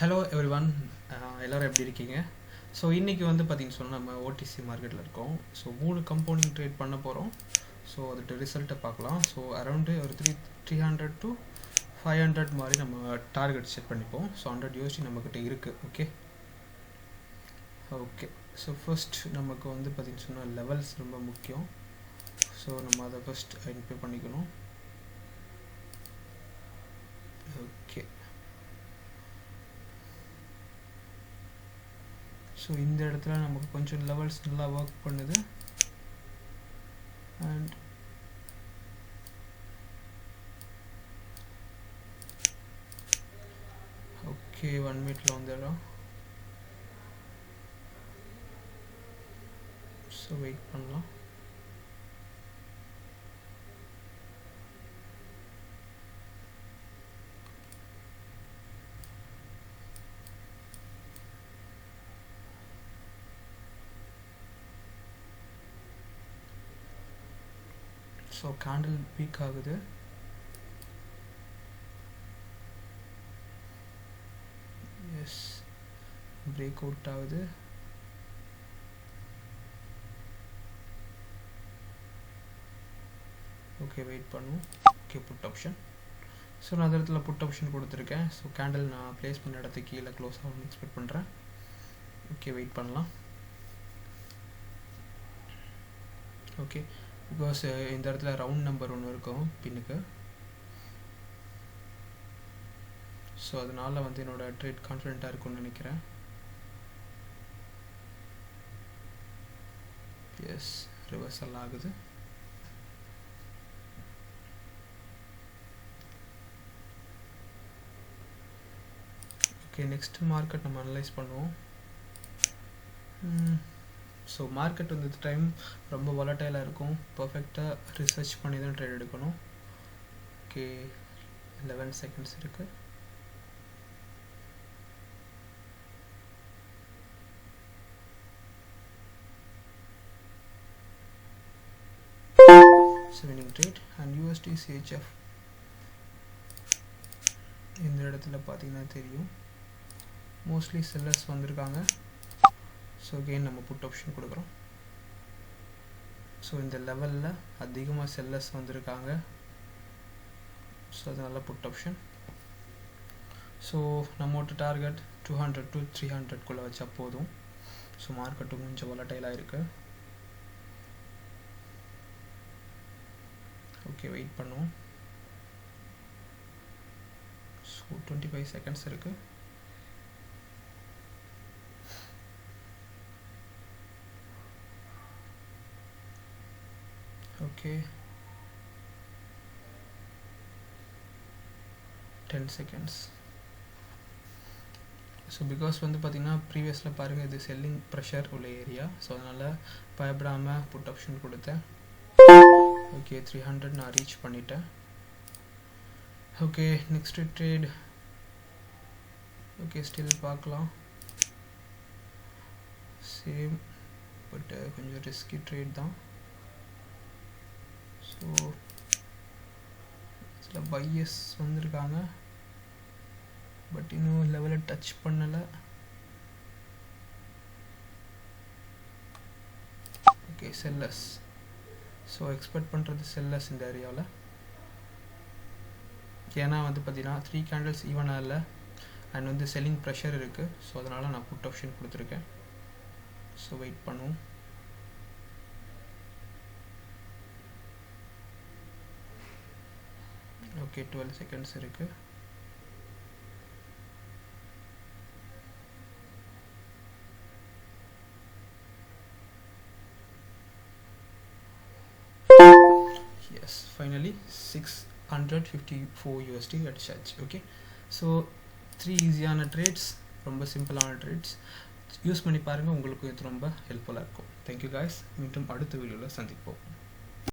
Hello everyone, எல்லோரும் எப்படி இருக்கீங்க? ஸோ இன்றைக்கி வந்து பார்த்திங்கன்னு சொன்னால் நம்ம ஓடிசி மார்க்கெட்டில் இருக்கோம். ஸோ 3 கம்பவுண்டிங் ட்ரேட் பண்ண போகிறோம். ஸோ அதோட ரிசல்ட்டை பார்க்கலாம். ஸோ அரௌண்டு ஒரு 300 to 500 மாதிரி நம்ம டார்கெட் செட் பண்ணிப்போம். ஸோ 100 USD நம்மக்கிட்ட இருக்குது. ஓகே ஸோ ஃபர்ஸ்ட் நமக்கு வந்து பார்த்திங்கன்னு சொன்னால் லெவல்ஸ் ரொம்ப முக்கியம். ஸோ நம்ம அதை ஃபர்ஸ்ட் ஐடென்டிஃபை பண்ணிக்கணும். ஓகே, ஸோ இந்த இடத்துல நமக்கு கொஞ்சம் லெவல்ஸ் நல்லா ஒர்க் பண்ணுது. அண்ட் ஓகே 1 மினிட்ல வந்துடும். ஸோ வெயிட் பண்ணலாம். ஸோ கேண்டில் வீக் ஆகுது. எஸ், பிரேக் அவுட் ஆகுது. ஓகே வெயிட் பண்ணுவோம். Okay put option. ஸோ நான் அந்த இடத்துல புட் ஆப்ஷன் கொடுத்துருக்கேன். ஸோ கேண்டில் நான் ப்ளேஸ் பண்ண இடத்துக்கு கீழே க்ளோஸ் ஆகும்னு எக்ஸ்பெக்ட் பண்ணுறேன். ஓகே வெயிட் பண்ணலாம். ஓகே, பிகாஸ் இந்த இடத்துல ரவுண்ட் நம்பர் ஒன்று இருக்கும் பின்னுக்கு. ஸோ அதனால் வந்து என்னோடய ட்ரேட் கான்ஃபிடென்ட்டாக இருக்கும்னு நினைக்கிறேன். எஸ், ரிவர்சல் ஆகுது. ஓகே, நெக்ஸ்ட் மார்க்கெட் நம்ம அனலைஸ் பண்ணுவோம். ஸோ மார்க்கெட் வந்து இந்த டைம் ரொம்ப வாலட்டைலாக இருக்கும். பர்ஃபெக்டாக ரிசர்ச் பண்ணி தான் ட்ரேட் எடுக்கணும். ஓகே 11 செகண்ட்ஸ் இருக்குது. Winning trade and USD CHF இந்த இடத்துல பார்த்தீங்கன்னா தெரியும் மோஸ்ட்லி செல்லர்ஸ் வந்திருக்காங்க. ஸோ அகெயின் நம்ம புட் ஆப்ஷன் கொடுக்குறோம். ஸோ இந்த லெவலில் அதிகமாக செல்லர்ஸ் வந்திருக்காங்க. ஸோ அதனால புட் ஆப்ஷன். ஸோ நம்மளோட டார்கெட் 200 to 300 வச்சா போதும். ஸோ மார்க்கெட்டும் கொஞ்சம் வாலட்டைலாக இருக்குது. ஓகே வெயிட் பண்ணுவோம். ஸோ 25 செகண்ட்ஸ் இருக்குது. Okay 10 seconds. ஸோ பிகாஸ் வந்து பார்த்திங்கன்னா ப்ரீவியஸில் பாருங்கள் இது செல்லிங் ப்ரெஷர் உள்ள ஏரியா. ஸோ அதனால் பயப்படாமல் புட் ஆப்ஷன் கொடுத்தேன். ஓகே 300 நான் ரீச் பண்ணிட்டேன். Okay next trade. Okay still பார்க்கலாம். சேம் பட் கொஞ்சம் ரிஸ்கி ட்ரேட் தான். ஸோ சில பையர்ஸ் வந்திருக்காங்க பட் இன்னும் லெவலை டச் பண்ணலை. Okay sellers. ஸோ எக்ஸ்பெக்ட் பண்ணுறது செல்லர்ஸ் இந்த ஏரியாவில். ஏன்னா வந்து பார்த்தீங்கன்னா 3 கேண்டில்ஸ் ஈவனாக இல்லை அண்ட் வந்து செல்லிங் ப்ரெஷர் இருக்குது. ஸோ அதனால் நான் புட் ஆப்ஷன் கொடுத்துருக்கேன். ஸோ வெயிட் பண்ணுவோம். ஓகே 12 செகண்ட்ஸ் இருக்குது. எஸ், ஃபைனலி 654 USD அடிச்சாச்சு. ஓகே, ஸோ 3 ஈஸியான ட்ரேட்ஸ், ரொம்ப சிம்பிளான ட்ரேட்ஸ். யூஸ் பண்ணி பாருங்கள், உங்களுக்கு இது ரொம்ப ஹெல்ப்ஃபுல்லாக இருக்கும். Thank you guys. மீண்டும் அடுத்த வீடியோவில் சந்திப்போம்.